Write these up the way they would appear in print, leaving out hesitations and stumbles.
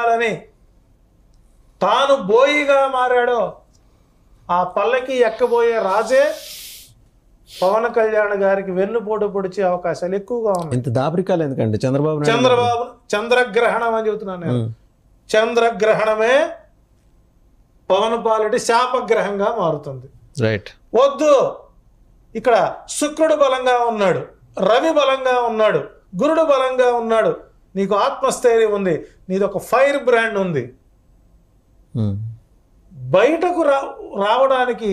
చెయ్యాలని తాను బోయిగా మారాడో ఆ పల్లకి ఎక్కబోయే రాజే పవన్ కళ్యాణ్ గారికి వెన్నుపోటు పొడిచే అవకాశాలు ఎక్కువగా ఉన్నాయి. ఇంత దాపరికాలు ఎందుకండి చంద్రబాబు చంద్రగ్రహణం అని చెబుతున్నాను నేను. చంద్రగ్రహణమే పవన్ పాలిటి శాపగ్రహంగా మారుతుంది. రైట్. వద్దు, ఇక్కడ శుక్రుడు బలంగా ఉన్నాడు, రవి బలంగా ఉన్నాడు, గురుడు బలంగా ఉన్నాడు, నీకు ఆత్మస్థైర్యం ఉంది, నీది ఒక ఫైర్ బ్రాండ్ ఉంది. బయటకు రావడానికి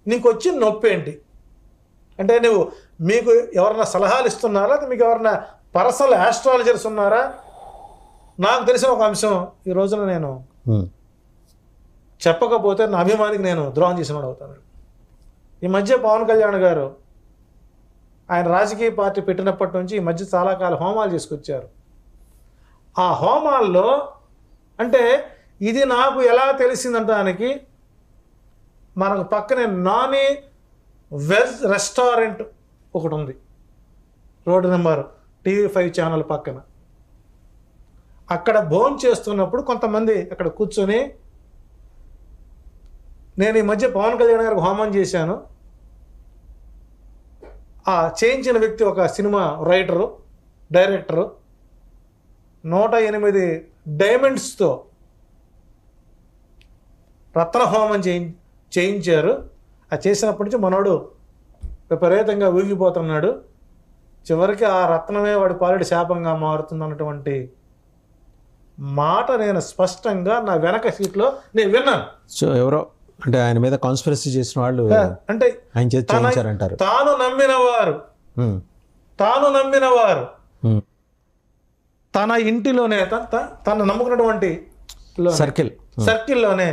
నీకు వచ్చిన నొప్పి ఏంటి అంటే, నువ్వు మీకు ఎవరన్నా సలహాలు ఇస్తున్నారా, మీకు ఎవరన్నా పర్సనల్ ఆస్ట్రాలజర్స్ ఉన్నారా? నాకు తెలిసిన ఒక అంశం ఈ రోజున నేను చెప్పకపోతే నా అభిమానికి నేను ద్రోహం చేసినవాడు అవుతాను. ఈ మధ్య పవన్ కళ్యాణ్ గారు ఆయన రాజకీయ పార్టీ పెట్టినప్పటి నుంచి ఈ మధ్య చాలా కాలం హోమాలు చేసుకొచ్చారు. ఆ హోమాల్లో అంటే ఇది నాకు ఎలా తెలిసిందంటానికి, మనకు పక్కనే నాని వెజ్ రెస్టారెంట్ ఒకటి ఉంది, రోడ్డు నెంబర్ TV5 ఛానల్ పక్కన. అక్కడ భోజనం చేస్తున్నప్పుడు కొంతమంది అక్కడ కూర్చొని, నేను ఈ మధ్య పవన్ కళ్యాణ్ గారికి హోమం చేశాను, ఆ చేయించిన వ్యక్తి ఒక సినిమా రైటరు డైరెక్టరు 108 డైమండ్స్తో రత్న హోమం చేయించారు. ఆ చేసినప్పటి నుంచి మనోడు విపరీతంగా ఊగిపోతున్నాడు, చివరికి ఆ రత్నమే వాడి పాలిటి శాపంగా మారుతుంది అన్నటువంటి మాట నేను స్పష్టంగా నా వెనక సీట్లో నేను విన్నాను. సో ఎవరో అంటే ఆయన మీద కాన్స్పిరసీ చేసిన వాళ్ళు అంటే ఆయన చేయించారంటారు. తాను నమ్మినవారు తన ఇంటిలోనే తను నమ్ముకున్నటువంటి సర్కిల్లోనే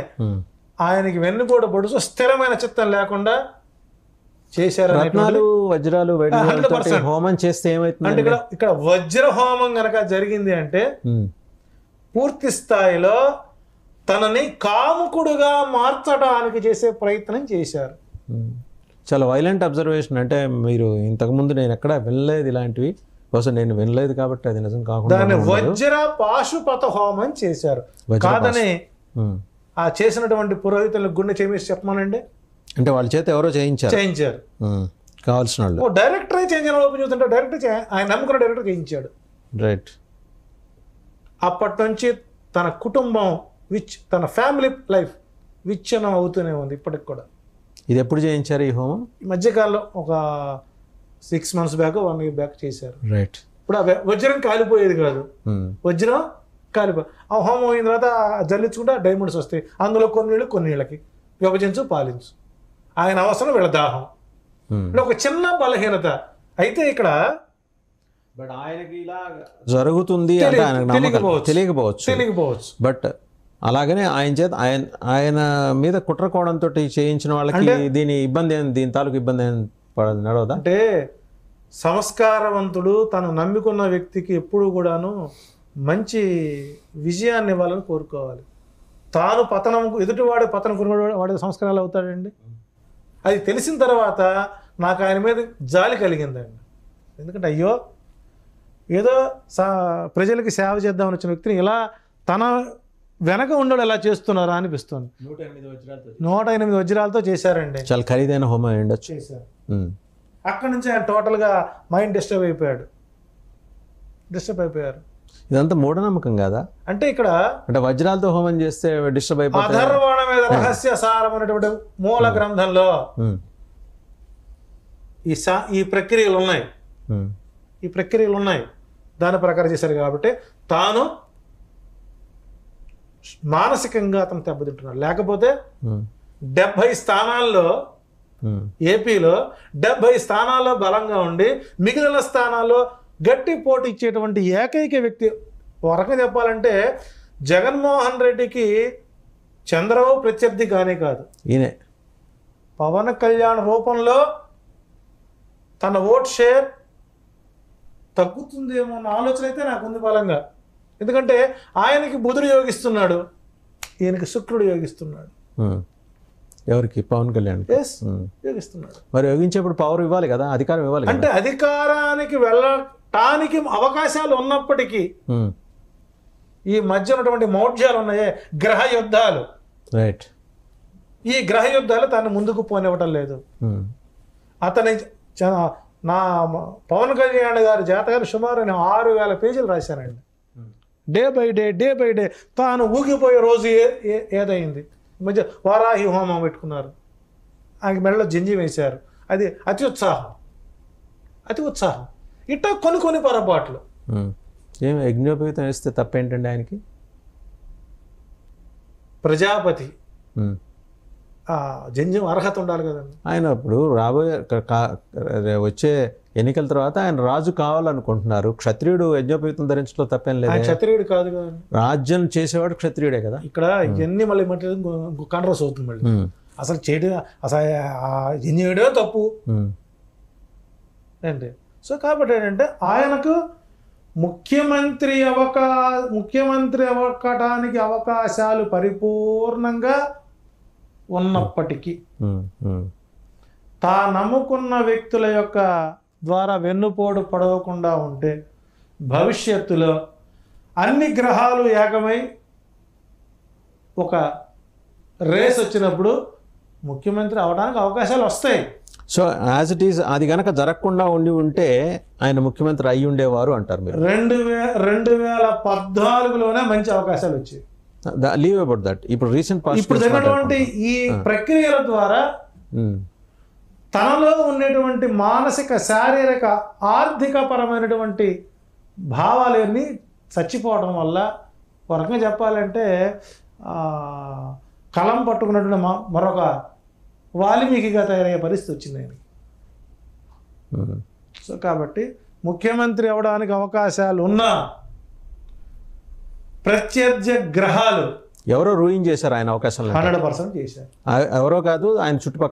ఆయనకి వెన్నుపోటు పొడుచు స్థిరమైన చిత్తం లేకుండా చేశారు. రత్నాలు వజ్రాలు హోమం చేస్తే ఏమైతుంది అంటే ఇక్కడ వజ్ర హోమం గనక జరిగింది అంటే పూర్తి స్థాయిలో తనని కాముకుడుగా మార్చడానికి చేసే ప్రయత్నం చేశారు. చాలా వైలెంట్ అబ్జర్వేషన్. అంటే మీరు ఇంతకుముందు నేను ఎక్కడ వినలేదు ఇలాంటివి, బహుశా నేను వినలేదు కాబట్టి అది నిజం కాకుండా దాన్ని వజ్ర పాశుపత హోమం చేశారు. కాదని ఆ చేసినటువంటి పురోహితులను గుండె చేసి చెప్పమనండి. అంటే వాళ్ళ చేత ఎవరో చేయించారు కావాల్సిన వాళ్ళు. డైరెక్టరే చేయించిన ఓపెన్ చూస్తుంటే డైరెక్టర్ ఆయన నమ్ముకున్న డైరెక్టర్ చేయించాడు. రైట్. అప్పటి నుంచి తన కుటుంబం తన ఫ్యామిలీ లైఫ్ విచ్ఛిన్నం అవుతూనే ఉంది ఇప్పటికి కూడా. ఇది ఎప్పుడు చేయించారు ఈ హోమం? ఈ మధ్యకాలంలో ఒక 6 months బ్యాక్ 1 year బ్యాక్ చేశారు. రైట్. ఇప్పుడు వజ్రం కాలిపోయేది కాదు, వజ్రం కాలిపోయి ఆ హోమం అయిన తర్వాత జల్లించుకుంటే డైమండ్స్ వస్తాయి, అందులో కొన్నిళ్ళకి విభజించు పాలించు. ఆయన అవసరం వీళ్ళ దాహం. అంటే ఒక చిన్న బలహీనత అయితే ఇక్కడ ఆయనకి ఇలా జరుగుతుంది తెలియకపోవచ్చు. బట్ అలాగనే ఆయన చేత ఆయన మీద కుట్రకోణంతో చేయించిన వాళ్ళకి దీని తాలూకు ఇబ్బంది నడవదా? అంటే సంస్కారవంతుడు తను నమ్ముకున్న వ్యక్తికి ఎప్పుడు కూడాను మంచి విజయాన్ని ఇవ్వాలని కోరుకోవాలి. తాను ఎదుటివాడు పతనం వాడి సంస్కారాలు అవుతాడండి. అది తెలిసిన తర్వాత నాకు ఆయన మీద జాలి కలిగిందండి. ఎందుకంటే అయ్యో ఏదో ప్రజలకి సేవ చేద్దామని వచ్చిన వ్యక్తిని ఇలా తన వెనక ఉండడు ఎలా చేస్తున్నారా అనిపిస్తుంది. 108 వజ్రాలతో చేశారండి. చాలా ఖరీదైన హోమం ఉండొచ్చు. చేశారు. అక్కడి నుంచి ఆయన టోటల్గా మైండ్ డిస్టర్బ్ అయిపోయారు. ఇదంతా మూఢనమ్మకం కాదా? అంటే ఇక్కడ అంటే వజ్రాలతో హోమం చేస్తే డిస్టర్బ్ అయిపోతుంది. అధర్వణ మీద రహస్య సారం అనేటువంటి మూల గ్రంథంలో ఈ ప్రక్రియలు ఉన్నాయి. దాని ప్రకారం చేశారు కాబట్టి తాను మానసికంగా అతను దెబ్బతింటున్నాడు. లేకపోతే 70 స్థానాల్లో ఏపీలో 70 స్థానాల్లో బలంగా ఉండి మిగిలిన స్థానాల్లో గట్టి పోటీ ఇచ్చేటువంటి ఏకైక వ్యక్తి ఒక రకంగా చెప్పాలంటే జగన్మోహన్ రెడ్డికి చంద్రబాబు ప్రత్యర్థి కానే కాదు, ఈయనే పవన్ కళ్యాణ్ రూపంలో తన ఓట్ షేర్ తగ్గుతుందేమో అన్న ఆలోచన అయితే నాకుంది బలంగా. ఎందుకంటే ఆయనకి బుధుడు యోగిస్తున్నాడు, ఈయనకి శుక్రుడు యోగిస్తున్నాడు. ఎవరికి? పవన్ కళ్యాణ్ యోగిస్తున్నాడు. మరి యోగించేప్పుడు పవర్ ఇవ్వాలి కదా, అధికారం ఇవ్వాలి. అంటే అధికారానికి వెళ్ళటానికి అవకాశాలు ఉన్నప్పటికీ ఈ మధ్య ఉన్నటువంటి మౌఢ్యాలు ఉన్నాయే, గ్రహ యుద్ధాలు, రైట్. ఈ గ్రహ యుద్ధాలు తను ముందుకు పోనివ్వటం లేదు. అతని నా పవన్ కళ్యాణ్ గారి జాతకాలు సుమారు నేను 6,000 పేజీలు రాశానండి. డే బై డే తాను ఊగిపోయే రోజు ఏదైంది. ఈ మధ్య వారాహి హోమం పెట్టుకున్నారు, ఆయన మెడలో జంజి వేశారు, అది అతి ఉత్సాహం. ఇట్లా కొన్ని పొరపాట్లు. ఏం యజ్ఞోపేతం వేస్తే తప్పేంటండి ఆయనకి? ప్రజాపతి జంజం అర్హత ఉండాలి కదండి. ఆయన ఇప్పుడు రాబోయే వచ్చే ఎన్నికల తర్వాత ఆయన రాజు కావాలనుకుంటున్నారు. క్షత్రియుడు యజ్ఞోపేతం ధరించడంలో తప్పేం లేదు. క్షత్రియుడు కాదు కదండి, రాజ్యం చేసేవాడు క్షత్రియుడే కదా. ఇక్కడ ఇవన్నీ మళ్ళీ కాంట్రవర్సీ అవుతుంది. మళ్ళీ అసలు చేయడం తప్పు ఏంటి. సో కాబట్టి ఏంటంటే ఆయనకు ముఖ్యమంత్రి అవ్వటానికి అవకాశాలు పరిపూర్ణంగా ఉన్నప్పటికీ తా నమ్ముకున్న వ్యక్తుల యొక్క ద్వారా వెన్నుపోటు పడవకుండా ఉంటే భవిష్యత్తులో అన్ని గ్రహాలు ఏకమై ఒక రేస్ వచ్చినప్పుడు ముఖ్యమంత్రి అవడానికి అవకాశాలు వస్తాయి. సో యాజ్ ఇట్ ఈస్ అది కనుక జరగకుండా ఉంటే ఆయన ముఖ్యమంత్రి అయ్యి ఉండేవారు అంటారు మీరు. 2014లోనే మంచి అవకాశాలు వచ్చాయి. Leave about that. ఇప్పుడు రీసెంట్ ఇప్పుడు జరిగినటువంటి ఈ ప్రక్రియల ద్వారా తనలో ఉన్నటువంటి మానసిక, శారీరక, ఆర్థిక పరమైనటువంటి భావాలన్నీ చచ్చిపోవడం వల్ల, ఒక రకంగా చెప్పాలంటే కలం పట్టుకున్నటువంటి మరొక వాల్మీకిగా తయారయ్యే పరిస్థితి వచ్చింది ఆయనకి. సో కాబట్టి ముఖ్యమంత్రి అవడానికి అవకాశాలు ఉన్నా ప్రత్యర్థ గ్రహాలు ఎవరో రూయింగ్ చేశారు ఆయన అవకాశాలు. 100% చేశారు. ఎవరో కాదు, ఆయన చుట్టుపక్కల